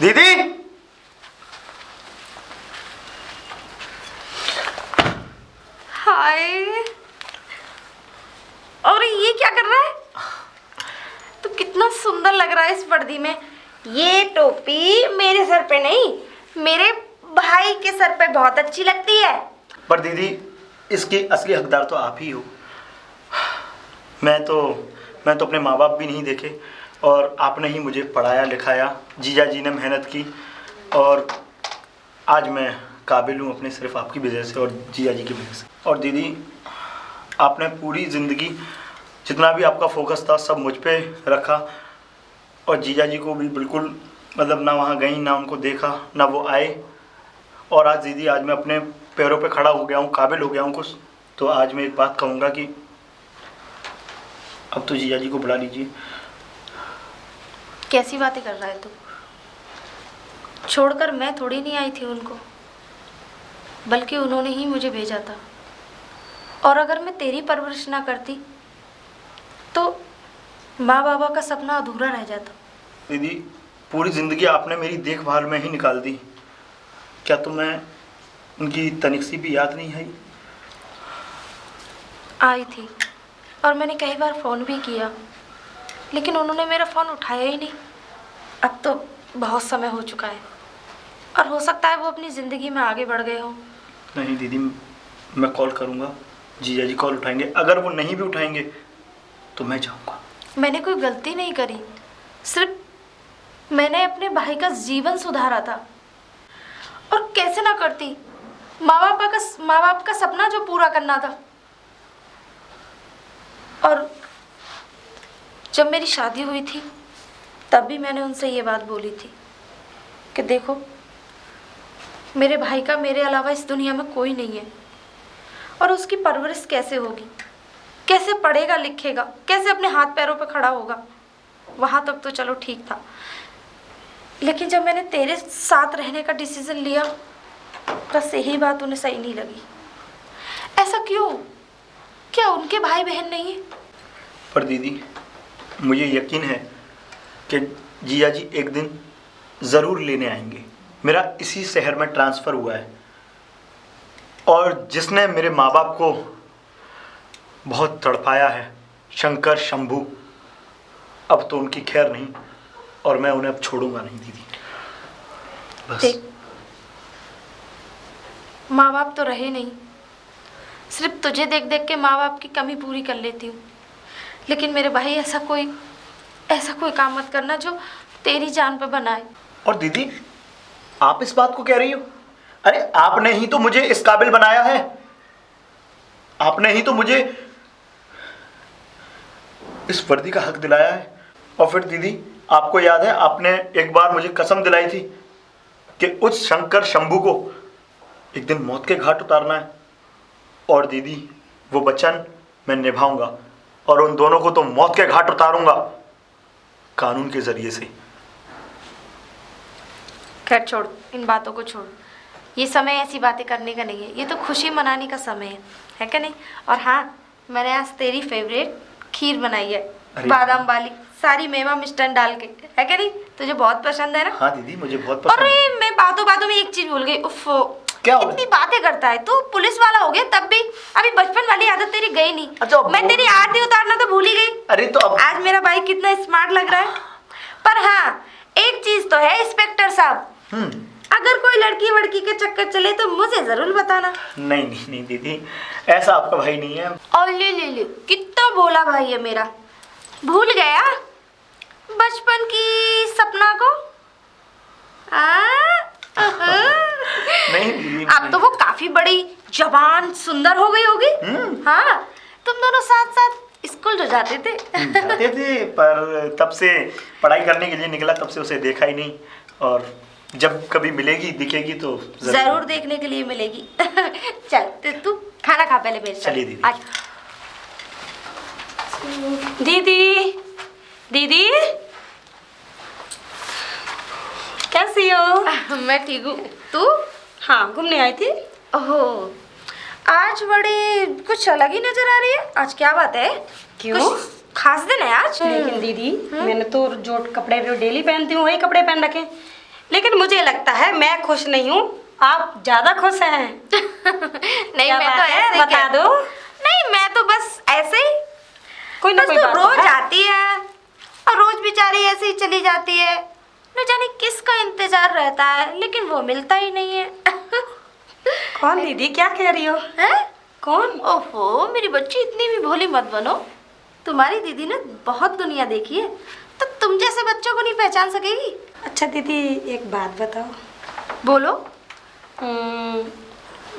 दीदी। हाय, और ये क्या कर रहा है? तो कितना सुंदर लग रहा है इस वर्दी में। ये टोपी मेरे सर पे नहीं, मेरे भाई के सर पे बहुत अच्छी लगती है। पर दीदी, इसकी असली हकदार तो आप ही हो। मैं तो अपने माँ बाप भी नहीं देखे, और आपने ही मुझे पढ़ाया लिखाया, जीजा जी ने मेहनत की, और आज मैं काबिल हूँ अपने सिर्फ आपकी वजह से और जीजा जी की वजह से। और दीदी, आपने पूरी ज़िंदगी जितना भी आपका फोकस था सब मुझ पे रखा, और जीजा जी को भी बिल्कुल मतलब ना वहाँ गई, ना उनको देखा, ना वो आए। और आज दीदी, आज मैं अपने पैरों पे खड़ा हो गया हूँ, काबिल हो गया हूँ कुछ। तो आज मैं एक बात कहूँगा कि अब तो जीजा जी को बुला लीजिए। कैसी बातें कर रहा है तू? छोड़कर मैं थोड़ी नहीं आई थी उनको, बल्कि उन्होंने ही मुझे भेजा था। और अगर मैं तेरी परवरिश ना करती तो माँ बाबा का सपना अधूरा रह जाता। दीदी, पूरी ज़िंदगी आपने मेरी देखभाल में ही निकाल दी। क्या तुम्हें उनकी तनिक सी भी याद नहीं आई? आई थी, और मैंने कई बार फ़ोन भी किया, लेकिन उन्होंने मेरा फ़ोन उठाया ही नहीं। अब तो बहुत समय हो चुका है, और हो सकता है वो अपनी ज़िंदगी में आगे बढ़ गए हों। नहीं दीदी, मैं कॉल करूँगा, जीजा जी कॉल उठाएंगे। अगर वो नहीं भी उठाएंगे तो मैं जाऊँगा। मैंने कोई गलती नहीं करी, सिर्फ मैंने अपने भाई का जीवन सुधारा था। और कैसे ना करती, माँ बाप का सपना जो पूरा करना था। और जब मेरी शादी हुई थी तब भी मैंने उनसे ये बात बोली थी कि देखो, मेरे भाई का मेरे अलावा इस दुनिया में कोई नहीं है, और उसकी परवरिश कैसे होगी, कैसे पढ़ेगा लिखेगा, कैसे अपने हाथ पैरों पर खड़ा होगा। वहाँ तक तो चलो ठीक था, लेकिन जब मैंने तेरे साथ रहने का डिसीजन लिया, बस यही बात उन्हें सही नहीं लगी। ऐसा क्यों? क्या उनके भाई बहन नहीं है? पर दीदी, मुझे यकीन है कि जीजा जी एक दिन ज़रूर लेने आएंगे। मेरा इसी शहर में ट्रांसफ़र हुआ है, और जिसने मेरे माँ बाप को बहुत तड़पाया है, शंकर शंभू, अब तो उनकी खैर नहीं, और मैं उन्हें अब छोड़ूंगा नहीं दीदी। बस। देख, माँ बाप तो रहे नहीं, सिर्फ तुझे देख देख के माँ बाप की कमी पूरी कर लेती हूँ। लेकिन मेरे भाई, ऐसा कोई काम मत करना जो तेरी जान पे बनाए। और दीदी, आप इस बात को कह रही हो? अरे आपने ही तो मुझे इस काबिल बनाया है, आपने ही तो मुझे इस वर्दी का हक दिलाया है। और फिर दीदी, आपको याद है आपने एक बार मुझे कसम दिलाई थी कि उस शंकर शंभू को एक दिन मौत के घाट उतारना है। और दीदी, वो वचन मैं निभाऊंगा, और उन दोनों को तो मौत के घाट उतारूंगा, कानून के जरिए से। खैर छोड़, इन बातों को छोड़। ये समय ऐसी बातें करने का नहीं है, ये तो खुशी मनाने का समय है क्या नहीं? और हाँ, मैंने आज तेरी फेवरेट खीर बनाई है, बादाम वाली, सारी मेवा मिष्टान डाल के, है क्या नहीं? तुझे बहुत पसंद है ना? हाँ दीदी, मुझे बहुत पसंद है। अरे मैं बातों बातों में एक चीज भूल गई। उफ, क्या हो गया? इतनी बातें करता है तू, पुलिस वाला हो गया तब भी अभी बचपन वाली आदत तेरी गई नहीं। अच्छा, मैं तेरी आरती उतारना तो भूल ही गई। अरे तो अब आज मेरा भाई कितना स्मार्ट लग रहा है। पर हाँ, एक चीज तो है इंस्पेक्टर साहब, अगर कोई लड़की वड़की के चक्कर चले तो मुझे जरूर बताना। नहीं नहीं नहीं दीदी, ऐसा आपका भाई नहीं है। और ले कितना भोला भाई है मेरा, भूल गया बचपन की सपना को। नहीं दीदी, अब तो वो काफी बड़ी जवान सुंदर हो गई होगी। हाँ, तुम दोनों साथ साथ स्कूल जो जाते थे। जाते थे, पर तब से पढ़ाई करने के लिए निकला, तब से उसे देखा ही नहीं। और जब कभी मिलेगी, दिखेगी तो जरूर देखने के लिए मिलेगी। चल तू खाना खा पहले मेरे साथ। चलिए दीदी। आज दीदी, दीदी कैसी हो? मैं ठीक हूँ, तू? हाँ, घूमने आई थी। ओहो, आज बड़ी कुछ अलग ही नजर आ रही है। आज क्या बात है? क्यों? कुछ खास दिन है आज? लेकिन दीदी, मैंने तो जो कपड़े जो डेली पहनती हूँ वही कपड़े पहन रखे। लेकिन मुझे लगता है मैं खुश नहीं हूँ, आप ज्यादा खुश हैं। नहीं क्या मैं बात तो है? ऐसे ही बता कह- दो। नहीं मैं तो बस ऐसे ही। कोई ना बस कोई तो बात तो रोज है। आती है और रोज बेचारी ऐसे ही चली जाती है। न जाने किसका इंतजार रहता है, लेकिन वो मिलता ही नहीं है। कौन दीदी, क्या कह रही हो? हैं? कौन? ओहो मेरी बच्ची, इतनी भी भोली मत बनो। तुम्हारी दीदी ने बहुत दुनिया देखी है, तो तुम जैसे बच्चों को नहीं पहचान सकेगी। अच्छा दीदी, एक बात बताओ। बोलो।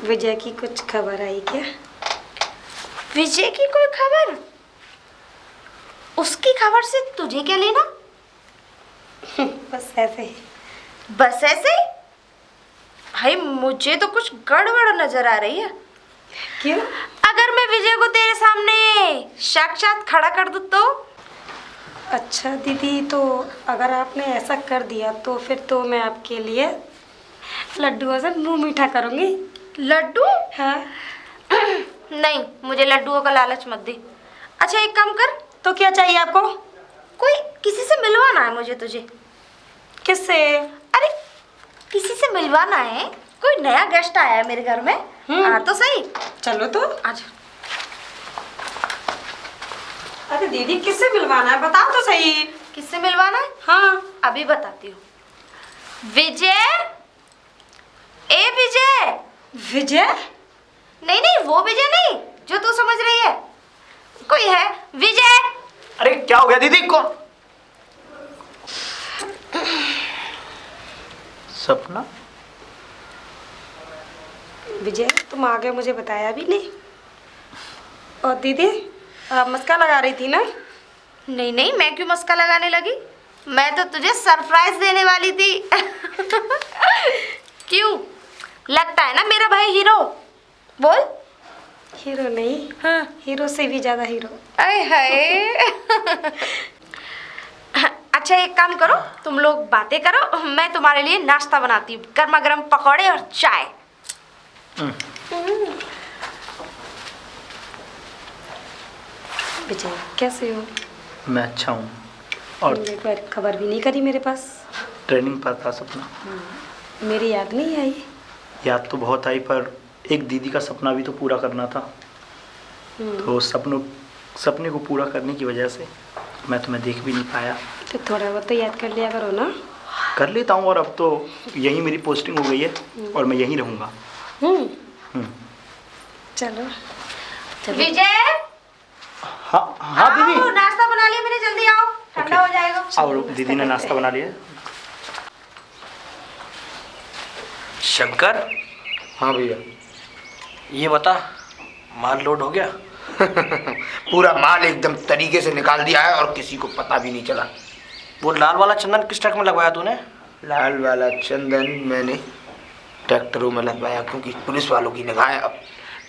विजय की कुछ खबर आई क्या? विजय की कोई खबर? उसकी खबर से तुझे क्या लेना? बस ऐसे ही। बस ऐसे ही? भाई मुझे तो कुछ गड़बड़ नजर आ रही है। क्यों? अगर मैं विजय को तेरे सामने साक्षात खड़ा कर दूं तो? अच्छा दीदी, तो अगर आपने ऐसा कर दिया तो फिर तो मैं आपके लिए लड्डुओं से मुंह मीठा करूंगी। लड्डू? हाँ। नहीं, मुझे लड्डुओं का लालच मत दे। अच्छा एक काम कर, तो क्या चाहिए आपको? कोई किसी से मिलवाना है मुझे तुझे। किससे? अरे किसी से मिलवाना है, कोई नया गेस्ट आया है मेरे घर में। हाँ तो सही। चलो तो। आजा। अरे दीदी, किससे मिलवाना है बताओ तो सही। किससे मिलवाना है? हाँ। अभी बताती हूँ। विजय, ए विजय। विजय? नहीं नहीं, वो विजय नहीं जो तू समझ रही है। कोई है विजय। अरे क्या हो गया दीदी को? सपना? विजय, तुम आगे मुझे बताया भी नहीं। और दीदी, आप मस्का लगा रही थी ना? नहीं नहीं, मैं क्यों मस्का लगाने लगी? मैं तो तुझे सरप्राइज देने वाली थी। क्यों? लगता है ना मेरा भाई हीरो। बोल। हीरो नहीं, हाँ। हीरो से भी ज्यादा हीरो। अरे हाय। अच्छा एक काम करो, तुम लोग बातें करो, मैं तुम्हारे लिए नाश्ता बनाती हूँ, गर्मा गर्म पकौड़े और चाय। विजय, कैसे हो? मैं अच्छा हूँ। और तुमने एक बार खबर भी नहीं करी मेरे पास। ट्रेनिंग पर था सपना। मेरी याद नहीं आई? याद तो बहुत आई, पर एक दीदी का सपना भी तो पूरा करना था। तो सपने को पूरा करने की वजह से मैं तुम्हें देख भी नहीं पाया। तो थोड़ा बहुत तो याद कर लिया करो ना। कर लेता हूँ, और अब तो यही मेरी पोस्टिंग हो गई है और मैं यहीं रहूँगा। चलो। विजय। हाँ हाँ दीदी। आओ, नाश्ता बना लिया मैंने, जल्दी आओ, ठंडा हो जाएगा। और दीदी ने नाश्ता बना लिया। शंकर, हाँ भैया। ये बता, माल लोड हो गया? पूरा माल एकदम तरीके से निकाल दिया है और किसी को पता भी नहीं चला। वो लाल वाला चंदन किस ट्रक में लगवाया तूने? लाल वाला चंदन मैंने ट्रैक्टरों में लगवाया, क्योंकि पुलिस वालों की निगाहें अब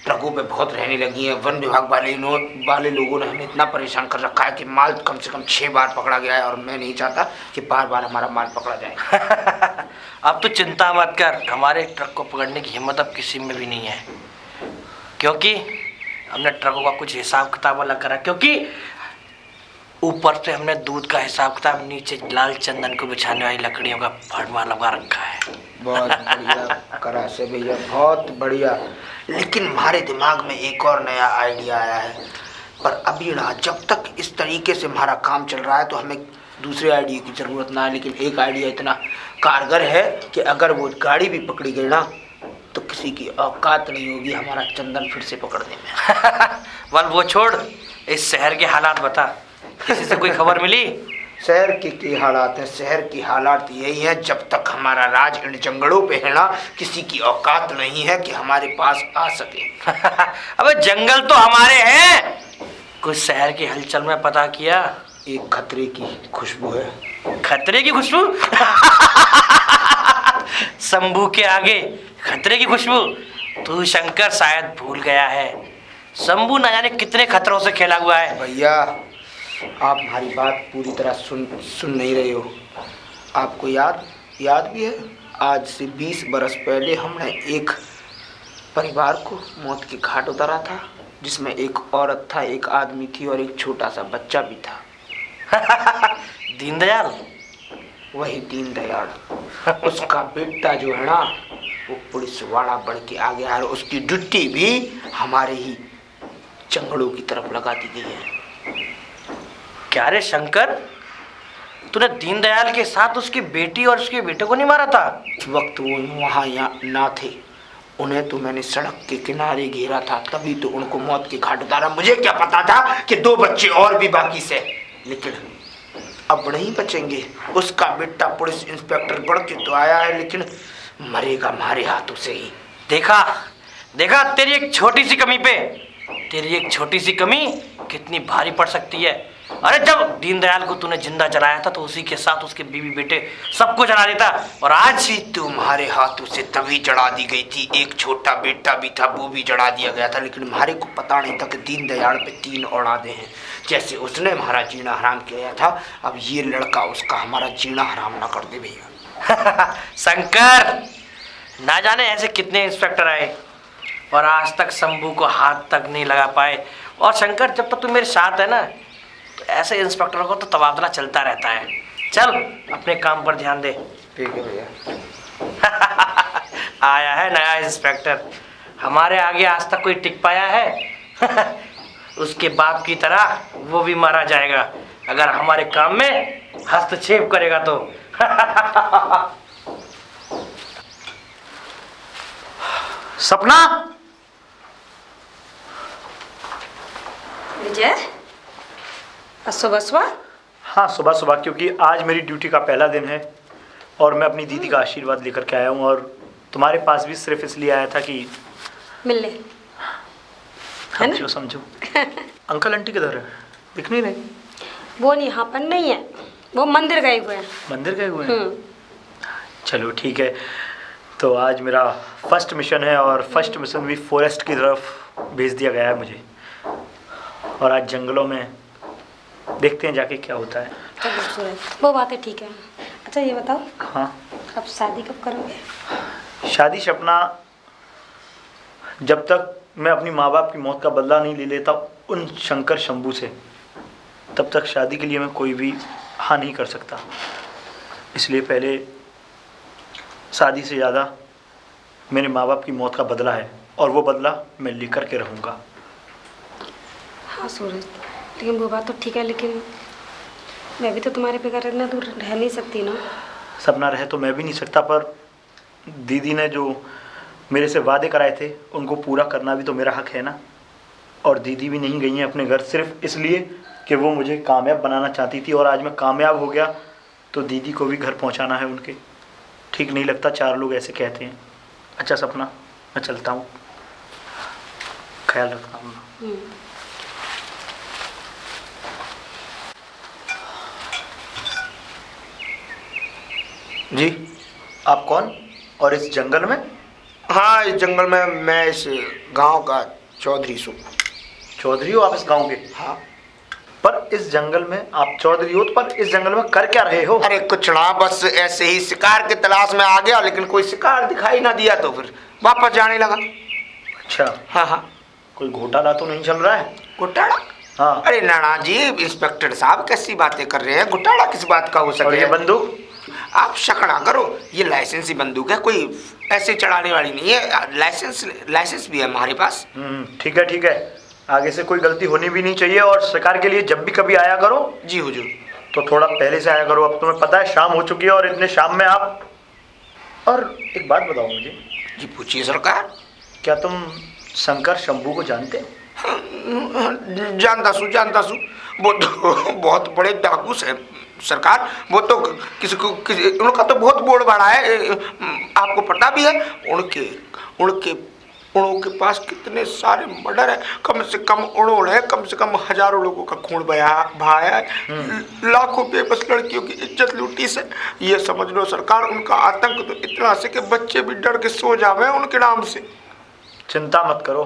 ट्रकों पे बहुत रहने लगी हैं। वन विभाग वाले लोगों ने हमें इतना परेशान कर रखा है कि माल कम से कम 6 बार पकड़ा गया है, और मैं नहीं चाहता कि बार बार हमारा माल पकड़ा जाए। अब तो चिंता मत कर, हमारे ट्रक को पकड़ने की हिम्मत अब किसी में भी नहीं है, क्योंकि हमने ट्रकों का कुछ हिसाब किताब अलग करा। क्योंकि ऊपर से हमने दूध का हिसाब किताब, नीचे लाल चंदन को बिछाने वाली लकड़ियों का फड़वा लगा रखा है। बहुत बढ़िया करा से भैया, बहुत बढ़िया। लेकिन हमारे दिमाग में एक और नया आइडिया आया है, पर अभी ना, जब तक इस तरीके से हमारा काम चल रहा है तो हमें दूसरे आइडिया की ज़रूरत ना है। लेकिन एक आइडिया इतना कारगर है कि अगर वो गाड़ी भी पकड़ी गई ना, तो किसी की औकात नहीं होगी हमारा चंदन फिर से पकड़ने में। वल वो छोड़, इस शहर के हालात बता, किसी से कोई खबर मिली? शहर की हालात है, शहर की हालात यही है, जब तक हमारा राज इन जंगलों पे है ना, किसी की औकात नहीं है कि हमारे पास आ सके। अबे जंगल तो हमारे हैं। कुछ शहर की हलचल में पता किया? एक खतरे की खुशबू है। खतरे की खुशबू? शंभू के आगे खतरे की खुशबू? तू शंकर शायद भूल गया है, शंभू न जाने कितने खतरों से खेला हुआ है। भैया, आप हमारी बात पूरी तरह सुन नहीं रहे हो। आपको याद भी है, आज से 20 बरस पहले हमने एक परिवार को मौत के घाट उतारा था, जिसमें एक औरत था, एक आदमी थी और एक छोटा सा बच्चा भी था। दीनदयाल? वही दीनदयाल। उसका बेटा जो है ना वो पुलिस वाला बढ़ के आ गया है, उसकी ड्यूटी भी हमारे ही जंगलों की तरफ लगा दी गई है। क्या रे शंकर, तूने दीनदयाल के साथ उसकी बेटी और उसके बेटे को नहीं मारा था? उस वक्त वो वहाँ यहाँ ना थे, उन्हें तो मैंने सड़क के किनारे घेरा था, तभी तो उनको मौत के घाट उतारा। मुझे क्या पता था कि 2 बच्चे और भी बाकी से, लेकिन अब नहीं बचेंगे। उसका बेटा पुलिस इंस्पेक्टर बढ़ के तो आया है, लेकिन मरेगा हमारे हाथों से ही। देखा देखा, तेरी एक छोटी सी कमी पे, तेरी एक छोटी सी कमी कितनी भारी पड़ सकती है। अरे जब दीनदयाल को तूने जिंदा जलाया था तो उसी के साथ उसके बीवी बेटे सबको जला देता, और आज ही तुम्हारे हाथों से तभी जला दी गई थी। एक छोटा बेटा भी था, वो भी जला दिया गया था, लेकिन हमारे को पता नहीं था कि दीनदयाल पे 3 औलादे हैं। जैसे उसने हमारा जीना हराम किया था, अब ये लड़का उसका हमारा जीना हराम ना कर दे भैया। शंकर, ना जाने ऐसे कितने इंस्पेक्टर आए और आज तक शंभू को हाथ तक नहीं लगा पाए। और शंकर, जब तक तू मेरे साथ है ना, तो ऐसे इंस्पेक्टरों को तो तबादला चलता रहता है। चल अपने काम पर ध्यान दे। ठीक है भैया। आया है नया इंस्पेक्टर, हमारे आगे आज तक कोई टिक पाया है? उसके बाप की तरह वो भी मारा जाएगा अगर हमारे काम में हस्तक्षेप करेगा तो। सपना, विजय, सुबह सुबह? हाँ सुबह सुबह, क्योंकि आज मेरी ड्यूटी का पहला दिन है और मैं अपनी दीदी का आशीर्वाद लेकर के आया हूँ, और तुम्हारे पास भी सिर्फ इसलिए आया था कि मिलने, है ना? समझो समझो। अंकल आंटी किधर है, दिख नहीं रहे? वो यहाँ पर नहीं है, वो मंदिर गए हुए हैं। मंदिर गए हुए हैं? चलो ठीक है। तो आज मेरा फर्स्ट मिशन है, और फर्स्ट मिशन भी फॉरेस्ट की तरफ भेज दिया गया है मुझे, और आज जंगलों में देखते हैं जाके क्या होता है। चलो सूरज, वो बातें ठीक है। अच्छा ये बताओ, हाँ, अब शादी कब करोगे? शादी सपना, जब तक मैं अपनी माँ बाप की मौत का बदला नहीं ले लेता उन शंकर शंभू से, तब तक शादी के लिए मैं कोई भी हाँ नहीं कर सकता। इसलिए पहले शादी से ज़्यादा मेरे माँ बाप की मौत का बदला है, और वो बदला मैं लेकर के रहूँगा। हाँ सूरज, लेकिन वो बात तो ठीक है, लेकिन मैं भी तो तुम्हारे बगैर इतना दूर रह नहीं सकती ना। सपना रहे तो मैं भी नहीं सकता, पर दीदी ने जो मेरे से वादे कराए थे उनको पूरा करना भी तो मेरा हक है ना। और दीदी भी नहीं गई हैं अपने घर सिर्फ इसलिए कि वो मुझे कामयाब बनाना चाहती थी, और आज मैं कामयाब हो गया तो दीदी को भी घर पहुंचाना है उनके। ठीक नहीं लगता, 4 लोग ऐसे कहते हैं। अच्छा सपना, मैं चलता हूँ, ख्याल रखना अपना। जी, आप कौन, और इस जंगल में? हाँ, इस जंगल में मैं इस गांव का चौधरी हूँ। चौधरी हो आप इस गांव के? हाँ। पर इस जंगल में आप चौधरी हो, पर इस जंगल में कर क्या रहे हो? अरे कुछ ना, बस ऐसे ही शिकार की तलाश में आ गया, लेकिन कोई शिकार दिखाई ना दिया तो फिर वापस जाने लगा। अच्छा। हाँ हाँ। कोई घोटाला तो नहीं चल रहा है? घोटाला? हाँ। अरे नाना जी, इंस्पेक्टर साहब कैसी बातें कर रहे हैं? घोटाला किस बात का हो सके? और ये बंदूक? आप शकड़ा करो, ये लाइसेंसी बंदूक है, कोई ऐसे चढ़ाने वाली नहीं है। लाइसेंस भी है हमारे पास। ठीक है ठीक है, आगे से कोई गलती होनी भी नहीं चाहिए, और शिकार के लिए जब भी कभी आया करो। जी हुजूर। तो थोड़ा पहले से आया करो, अब तुम्हें पता है शाम हो चुकी है, और इतने शाम में आप। और एक बात बताओ मुझे। जी पूछिए सरकार। क्या तुम शंकर शंभू को जानते हो? जानता सू, वो तो बहुत बड़े डाकू है सरकार। वो तो उनका तो बहुत बोर्ड बड़ा है, आपको पता भी है। उनके पास कितने सारे मर्डर है, कम से कम उन्होंने कम से कम हजारों लोगों का खून बहाया है, लाखों बेबस लड़कियों की इज्जत लूटी से। ये समझ लो सरकार, उनका आतंक तो इतना से कि बच्चे भी डर के सो जावे उनके नाम से। चिंता मत करो,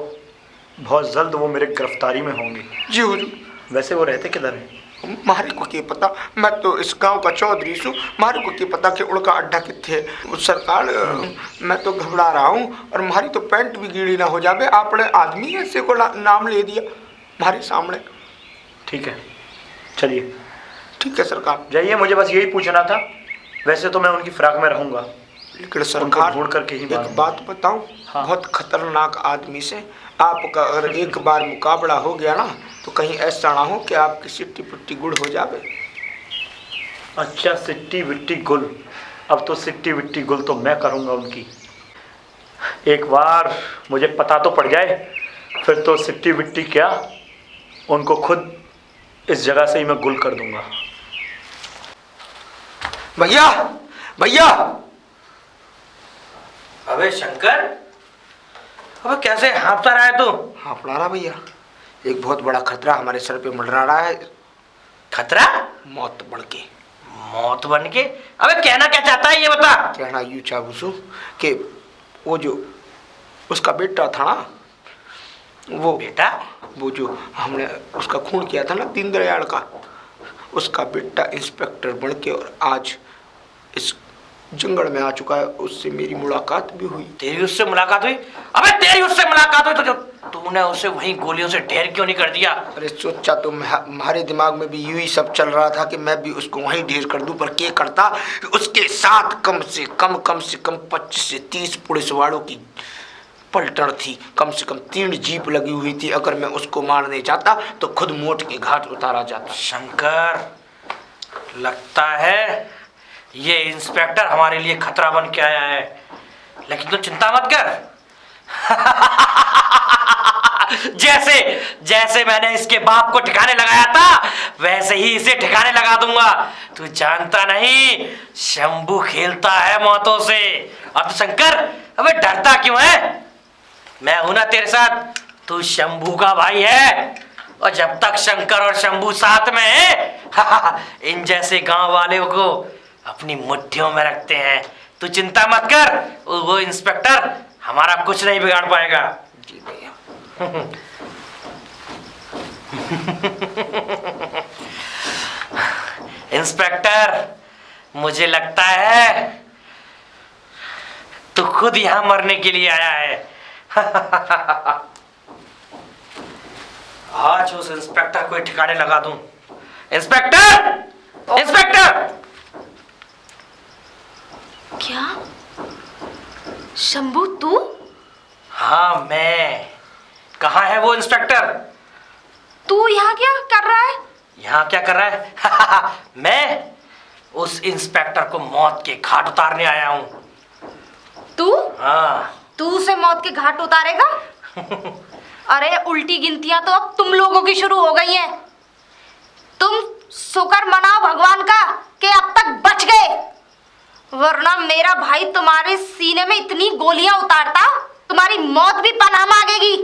बहुत जल्द वो मेरे गिरफ्तारी में होंगे। जी हुजूर। वैसे वो रहते किधर हैं? मारे को क्या पता, मैं तो इस गांव का चौधरी हूँ, मारे को क्या पता कि उनका अड्डा कितने है। सरकार मैं तो घबरा रहा हूँ, और हमारी तो पैंट भी गीली ना हो जाए। आपने आदमी ऐसे को नाम ले दिया हमारे सामने। ठीक है, चलिए। ठीक है सरकार, जाइए, मुझे बस यही पूछना था। वैसे तो मैं उनकी फिराक में रहूंगा, लेकिन सरकार ढूंढ करके ही एक मारूंगा। बात बताऊं, हाँ। बहुत खतरनाक आदमी से आपका अगर एक बार मुकाबला हो गया ना, तो कहीं ऐसा ना हो कि आपकी सिट्टी पुट्टी गुड़ हो जावे। अच्छा, सिट्टी विट्टी गुल। अब तो सिट्टी विट्टी गुल तो मैं करूंगा उनकी। एक बार मुझे पता तो पड़ जाए, फिर तो सिट्टी विट्टी क्या, उनको खुद इस जगह से ही मैं गुल कर दूंगा। भैया भैया, अबे शंकर, अबे कैसे हाँफता रहा है तू? हाँ पड़ा रहा भैया, एक बहुत बड़ा खतरा हमारे सर पे मंडरा रहा है। खतरा? मौत बढ़ के। मौत बन के? अबे कहना क्या चाहता है ये बता। कहना यूँ चाबूसू कि वो जो उसका बेटा था ना, वो बेटा? वो जो हमने उसका खून किया था ना दीनदयाल का, उसका बेटा इंस्पेक्टर बन के और आज इस जंगल में आ चुका है। उससे मेरी मुलाकात भी हुई। तेरी उससे मुलाकात हुई? अबे तेरी उससे मुलाकात हुई तो तूने उसे वहीं गोलियों से ढेर क्यों नहीं कर दिया? अरे सोचा तो हमारे दिमाग में भी यूं ही सब चल रहा था कि मैं भी उसको वहीं ढेर कर दूं, पर क्या करता, उसके साथ कम से कम 25 से 30 पुलिस वालों की पलटन थी, कम से कम 3 जीप लगी हुई थी। अगर मैं उसको मारने जाता तो खुद मौत के घाट उतारा जाता। शंकर, लगता है ये इंस्पेक्टर हमारे लिए खतरा बन के आया है, लेकिन तू चिंता मत कर। जैसे मैंने इसके बाप को ठिकाने लगाया था, वैसे ही इसे ठिकाने लगा दूंगा। तू जानता नहीं, शंभू खेलता है मौतों से। और तू शंकर, अबे डरता क्यों है? मैं हूं ना तेरे साथ, तू शंभू का भाई है। और जब तक शंकर और शंभू साथ में है, इन जैसे गांव वालों को अपनी मुट्ठियों में रखते हैं। तू चिंता मत कर, वो इंस्पेक्टर हमारा कुछ नहीं बिगाड़ पाएगा। जी भैया। इंस्पेक्टर, मुझे लगता है तू खुद यहां मरने के लिए आया है। आज उस इंस्पेक्टर को ठिकाने लगा दूं। Inspector, inspector! क्या शंभू तू? हाँ मैं। कहाँ है वो इंस्पेक्टर? तू यहाँ क्या कर रहा है? यहाँ क्या कर रहा है? मैं उस इंस्पेक्टर को मौत के घाट उतारने आया हूँ। तू? हाँ। तू उसे मौत के घाट उतारेगा? अरे उल्टी गिनतियां तो अब तुम लोगों की शुरू हो गई हैं। तुम शुक्र मनाओ भगवान का कि अब तक बच गए, वरना मेरा भाई तुम्हारे सीने में इतनी गोलियां उतारता, तुम्हारी मौत भी पनाह मांगेगी।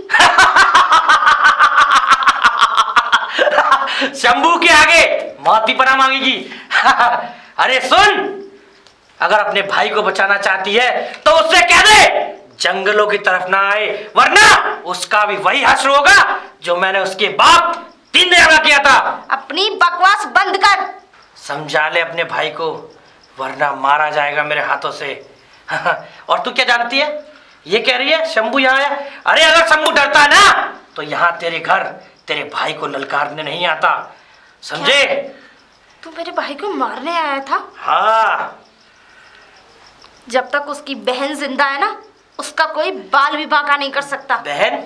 शंभू के आगे मौत भी पनाह मांगेगी। अरे सुन, अगर अपने भाई को बचाना चाहती है तो उससे कह दे जंगलों की तरफ ना आए, वरना उसका भी वही हश्र होगा जो मैंने उसके बाप दीनदयाल किया था। अपनी बकवास बंद कर। समझा ले अपने भाई को, वरना मारा जाएगा मेरे हाथों से। और तू क्या जानती है? ये कह रही है शंभू यहाँ आया। अरे अगर शंभू डरता ना तो यहाँ तेरे घर तेरे भाई को ललकारने नहीं आता, समझे? तू मेरे भाई को मारने आया था? हाँ। जब तक उसकी बहन जिंदा है ना, उसका कोई बाल भी बांका नहीं कर सकता। बहन?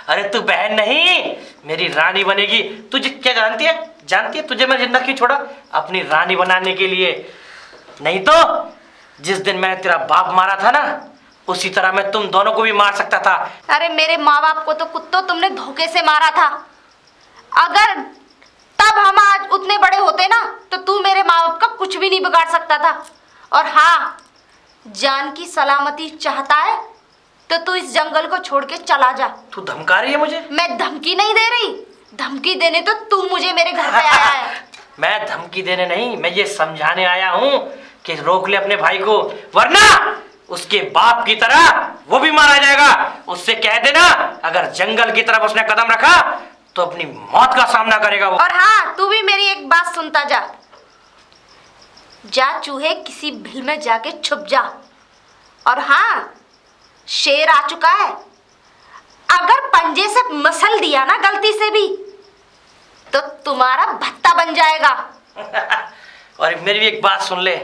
अरे तू बहन नहीं, मेरी रानी बनेगी। तुझे क्या जानती है? जानती है तुझे मैं जिंदा क्यों छोड़ा? अपनी रानी बनाने के लिए। नहीं तो जिस दिन मैंने तेरा बाप मारा था ना, उसी तरह मैं तुम दोनों को भी मार सकता था। अरे मेरे माँ बाप को तो कुत्तों तुमने धोखे से मारा था। अगर तब हम आज उतने बड़े होते ना, तो तू मेरे माँ बाप का कुछ भी नहीं बिगाड़ सकता था। और हाँ, जान की सलामती चाहता है तो तू इस जंगल को छोड़ के चला जा। तू धमका रही है मुझे? मैं धमकी नहीं दे रही, धमकी देने तो तू मुझे मेरे घर पे आया है। मैं धमकी देने नहीं, मैं ये समझाने आया हूँ कि रोक ले अपने भाई को, वरना उसके बाप की तरह वो भी मारा जाएगा। उससे कह देना अगर जंगल की तरफ उसने कदम रखा तो अपनी मौत का सामना करेगा वो। और हाँ, तू भी मेरी एक बात सुनता जा। जा चूहे किसी भील में जाके छुप जा। और हाँ, शेर आ चुका है, अगर पंजे से मसल दिया ना गलती से भी, तो तुम्हारा भत्ता बन जाएगा। और मेरी भी एक बात सुन ले,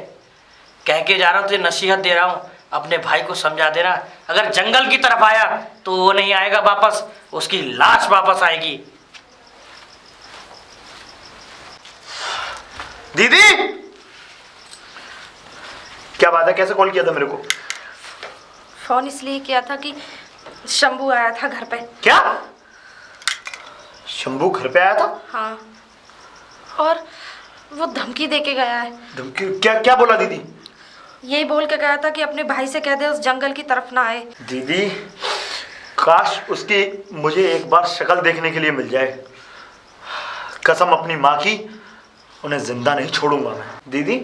कह के जा रहा हूँ, तुझे नसीहत दे रहा हूँ, अपने भाई को समझा देना, अगर जंगल की तरफ आया तो वो नहीं आएगा वापस, उसकी लाश वापस आएगी। दीदी, क्या बात है, कैसे कॉल किया था मेरे को? फोन इसलिए किया था कि शंभू आया था घर पे। क्या? शंभू घर पे आया था? हाँ, और वो धमकी दे के गया है। धमकी? क्या क्या बोला दीदी? यही बोल के गया था कि अपने भाई से कह दे उस जंगल की तरफ ना आए। दीदी, काश उसकी मुझे एक बार शक्ल देखने के लिए मिल जाए। कसम अपनी माँ की, उन्हें जिंदा नहीं छोड़ूंगा मैं। दीदी,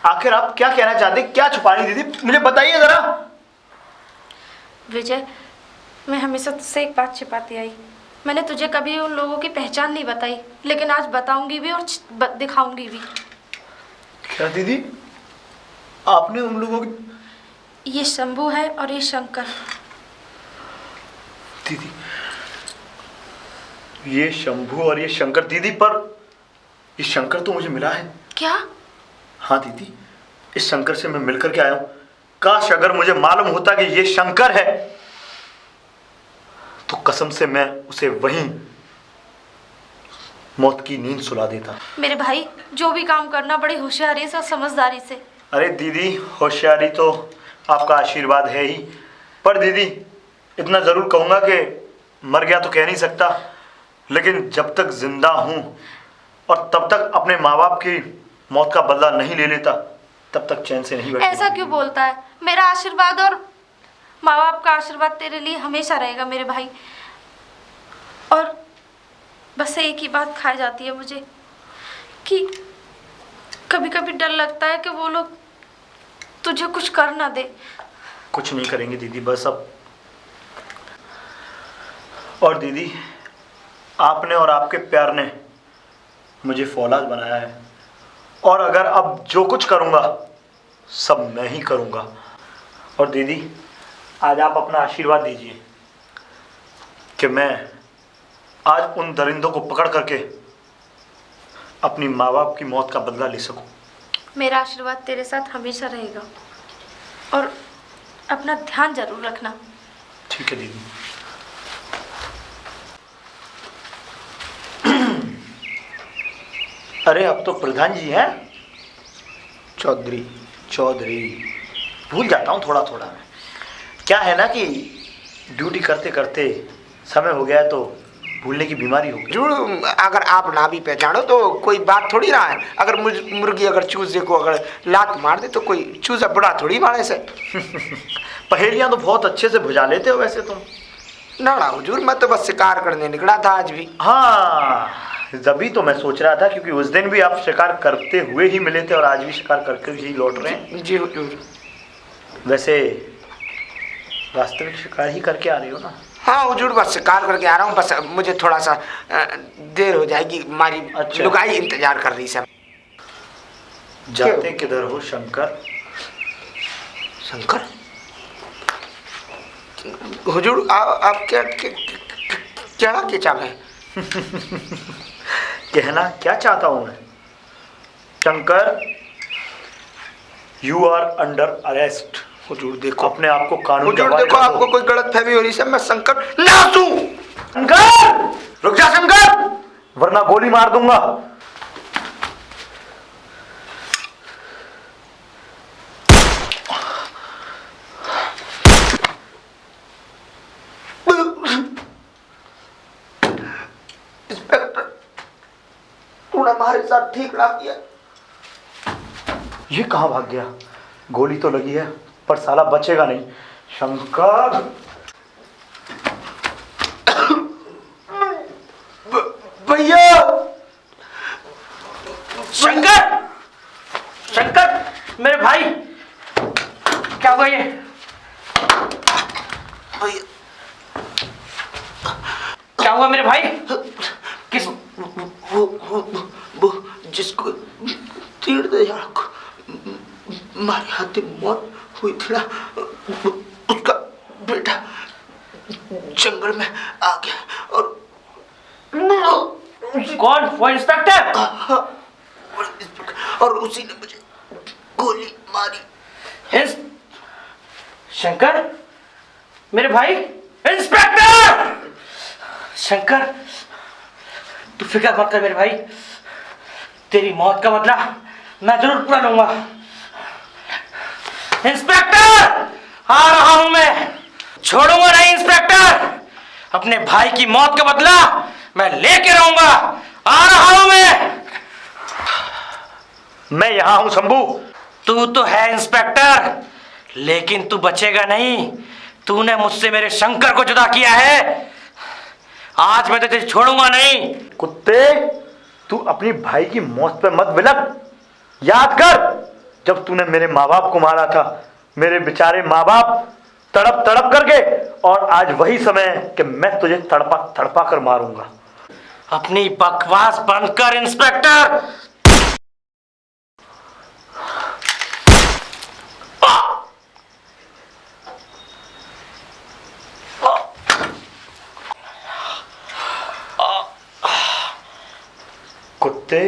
आखिर आप क्या कहना चाहते, क्या छुपा रही दीदी, मुझे बताइए जरा। विजय, मैं हमेशा तुझसे एक बात छिपाती आई। मैंने तुझे कभी उन लोगों की पहचान नहीं बताई, लेकिन आज बताऊंगी भी और दिखाऊंगी भी। क्या दीदी, आपने उन लोगों की? ये शंभू है और ये शंकर। दीदी, ये शंभू और ये शंकर। दीदी, पर ये शंकर तो मुझे मिला है। क्या? हाँ दीदी, इस शंकर से मैं मिलकर के आया हूं। काश अगर मुझे मालूम होता कि ये शंकर है तो कसम से मैं उसे वहीं मौत की नींद सुला देता। मेरे भाई, जो भी काम करना बड़ी होशियारी से और समझदारी से। अरे दीदी, होशियारी तो आपका आशीर्वाद है ही, पर दीदी इतना जरूर कहूंगा कि मर गया तो कह नहीं सकता, लेकिन जब तक जिंदा हूं और तब तक अपने माँ बाप की मौत का बदला नहीं ले लेता, तब तक चैन से नहीं बैठूंगा। ऐसा क्यों बोलता है? मेरा आशीर्वाद और माँ बाप का आशीर्वाद तेरे लिए हमेशा रहेगा मेरे भाई। और बस एक ही बात खाई जाती है मुझे कि कभी कभी डर लगता है कि वो लोग तुझे कुछ कर ना दे। कुछ नहीं करेंगे दीदी, बस अब। और दीदी, आपने और आपके प्यार ने मुझे फौलाद बनाया है, और अगर अब जो कुछ करूंगा सब मैं ही करूंगा। और दीदी, आज आप अपना आशीर्वाद दीजिए कि मैं आज उन दरिंदों को पकड़ करके अपनी माँ बाप की मौत का बदला ले सकूं। मेरा आशीर्वाद तेरे साथ हमेशा रहेगा, और अपना ध्यान जरूर रखना। ठीक है दीदी। अरे, अब तो प्रधान जी हैं। चौधरी। चौधरी, भूल जाता हूँ थोड़ा थोड़ा। क्या है ना कि ड्यूटी करते करते समय हो गया है तो भूलने की बीमारी हो गई। जुड़, अगर आप ना भी पहचानो तो कोई बात थोड़ी ना है। अगर मुर्गी अगर चूजे को अगर लात मार दे तो कोई चूजा बड़ा थोड़ी मारे से। पहेलियां तो बहुत अच्छे से बुझा लेते हो वैसे तुम। ना ना हुजूर, मैं तो बस शिकार करने निकला था आज भी। हाँ, तभी तो मैं सोच रहा था, क्योंकि उस दिन भी आप शिकार करते हुए ही मिले थे और आज भी शिकार करके ही लौट रहे हैं। जी हुजूर। वैसे वास्तविक शिकार ही करके आ रहे हो ना? हाँ हुजूर, बस शिकार करके आ रहा हूँ। बस मुझे थोड़ा सा देर हो जाएगी, हमारी अच्छा। लुगाई इंतजार कर रही सब। जाते किधर हो शंकर? शंकर? हुजूर, आप क्या के चाहे? कहना क्या चाहता हूं मैं? Shankar, you are under arrest. हुजूर देखो, अपने आप को कानून के हुजूर हवाले देखो, कर दो। आपको कोई गलत फहमी हो रही है। मैं शंकर ना हूं। शंकर, रुक जा शंकर, वरना गोली मार दूंगा। इंस्पेक्टर, तूने हमारे साथ ठीक ना किया। ये कहाँ भाग गया? गोली तो लगी है पर साला बचेगा नहीं। शंकर, भैया। शंकर, शंकर मेरे भाई, क्या हुआ ये? भैया, क्या हुआ मेरे भाई? किस? वो जिसको तीर दे हमारे हाथ मौत हुई थी ना, उसका बेटा जंगल में आ गया और कौन? वो इंस्पेक्टर? और उसी ने मुझे गोली मारी। शंकर, मेरे भाई, इंस्पेक्टर शंकर, तू फिक्र मत कर मेरे भाई, तेरी मौत का बदला मैं जरूर पूरा लूंगा। इंस्पेक्टर, आ रहा हूं मैं, छोड़ूंगा नहीं इंस्पेक्टर, अपने भाई की मौत का बदला मैं लेके रहूंगा। आ रहा हूं मैं यहाँ हूँ शंभू। तू तो है इंस्पेक्टर, लेकिन तू बचेगा नहीं। तूने मुझसे मेरे शंकर को जुदा किया है, आज मैं तुझे छोड़ूंगा नहीं। कुत्ते, तू अपनी भाई की मौत पे मत बिलक। याद कर, जब तूने मेरे माँ बाप को मारा था, मेरे बेचारे माँ बाप तड़प तड़प करके, और आज वही समय है कि मैं तुझे तड़पा तड़पा कर मारूंगा। अपनी बकवास बंद कर इंस्पेक्टर। कुत्ते,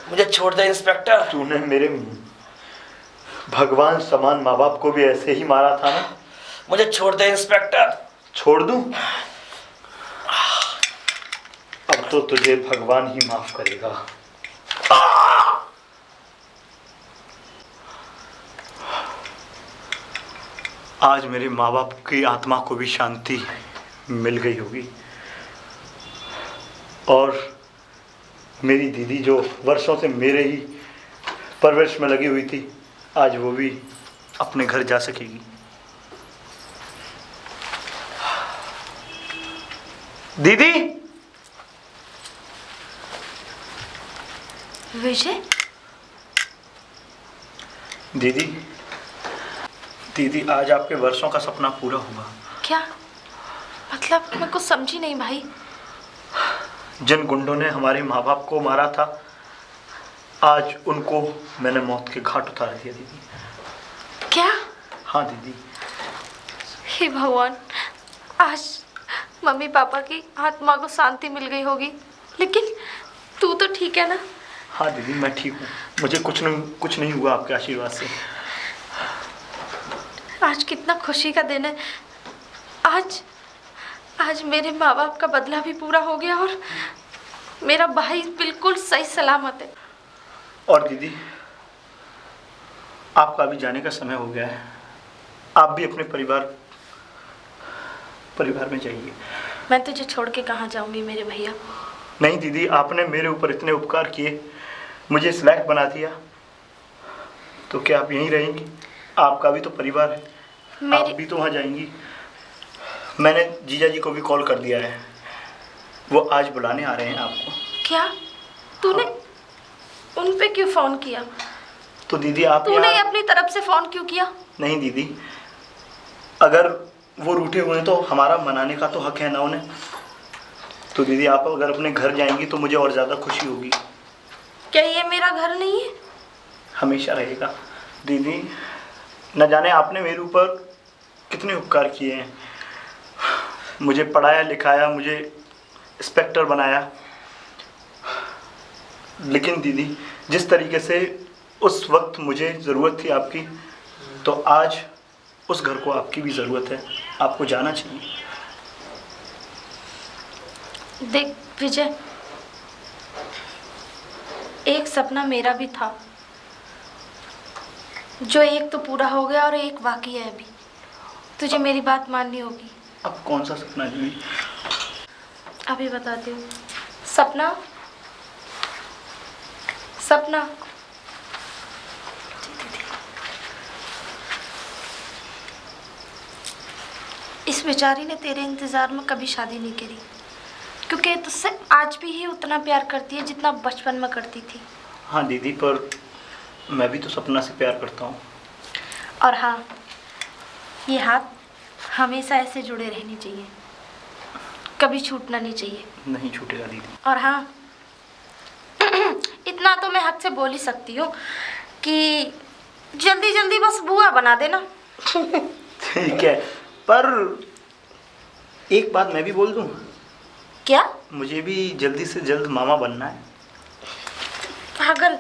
मुझे छोड़ दे इंस्पेक्टर। तूने मेरे भगवान समान माँ बाप को भी ऐसे ही मारा था ना। मुझे छोड़ दे इंस्पेक्टर। छोड़ दूं? अब तो तुझे भगवान ही माफ करेगा। आज मेरे माँ बाप की आत्मा को भी शांति मिल गई होगी, और मेरी दीदी जो वर्षों से मेरे ही परवरिश में लगी हुई थी, आज वो भी अपने घर जा सकेगी। दीदी, विजय, दीदी, दीदी, आज आपके वर्षों का सपना पूरा हुआ। क्या मतलब? मैं कुछ समझी नहीं भाई। जिन गुंडों ने हमारे माँ बाप को मारा था, आज उनको मैंने मौत के घाट उतार दिया दीदी। क्या? हाँ दीदी। हे भगवान, आज मम्मी पापा की आत्मा को शांति मिल गई होगी, लेकिन तू तो ठीक है ना? हाँ दीदी, मैं ठीक हूँ, मुझे कुछ नहीं हुआ आपके आशीर्वाद से। आज कितना खुशी का दिन है। आज मेरे माँ बाप का बदला भी पूरा हो गया, और मेरा भाई बिल्कुल सही सलामत है। और दीदी, आपका भी जाने का समय हो गया है। आप भी अपने परिवार में जाइए। मैं तुझे छोड़ के कहाँ जाऊंगी मेरे भैया? नहीं दीदी, आपने मेरे ऊपर इतने उपकार किए, मुझे इस लायक बना दिया, तो क्या आप यहीं रहेंगी? आपका भी तो परिवार है, आप भी तो वहाँ जाएंगी। मैंने जीजा जी को भी कॉल कर दिया है, वो आज बुलाने आ रहे हैं आपको। क्या तूने उन पे क्यों फोन किया? तो दीदी आप तूने अपनी तरफ से फोन क्यों किया? नहीं दीदी, अगर वो रूठे हुए हैं तो हमारा मनाने का तो हक है ना उन्हें। तो दीदी, आप अगर अपने घर जाएंगी तो मुझे और ज़्यादा खुशी होगी। क्या ये मेरा घर नहीं है? हमेशा रहेगा दीदी। न जाने आपने मेरे ऊपर कितने उपकार किए हैं, मुझे पढ़ाया लिखाया, मुझे इंस्पेक्टर बनाया, लेकिन दीदी जिस तरीके से उस वक्त मुझे ज़रूरत थी आपकी, तो आज उस घर को आपकी भी ज़रूरत है। आपको जाना चाहिए। देख विजय, एक सपना मेरा भी था, जो एक तो पूरा हो गया और एक बाकी है अभी। तुझे मेरी बात माननी होगी। अब कौन सा सपना जी? अभी बताती हूँ। सपना, सपना, इस बेचारी ने तेरे इंतज़ार में कभी शादी नहीं करी, क्योंकि तुझसे आज भी ही उतना प्यार करती है जितना बचपन में करती थी। हाँ दीदी, पर मैं भी तो सपना से प्यार करता हूँ। और हाँ, ये हाथ हमेशा ऐसे जुड़े रहने चाहिए, कभी छूटना नहीं चाहिए। नहीं छूटेगा दीदी। और हाँ, इतना तो मैं हक से बोल ही सकती हूँ कि जल्दी जल्दी बस बुआ बना देना। ठीक है, पर एक बात मैं भी बोल दूँ? क्या? मुझे भी जल्दी से जल्द मामा बनना है। पागल,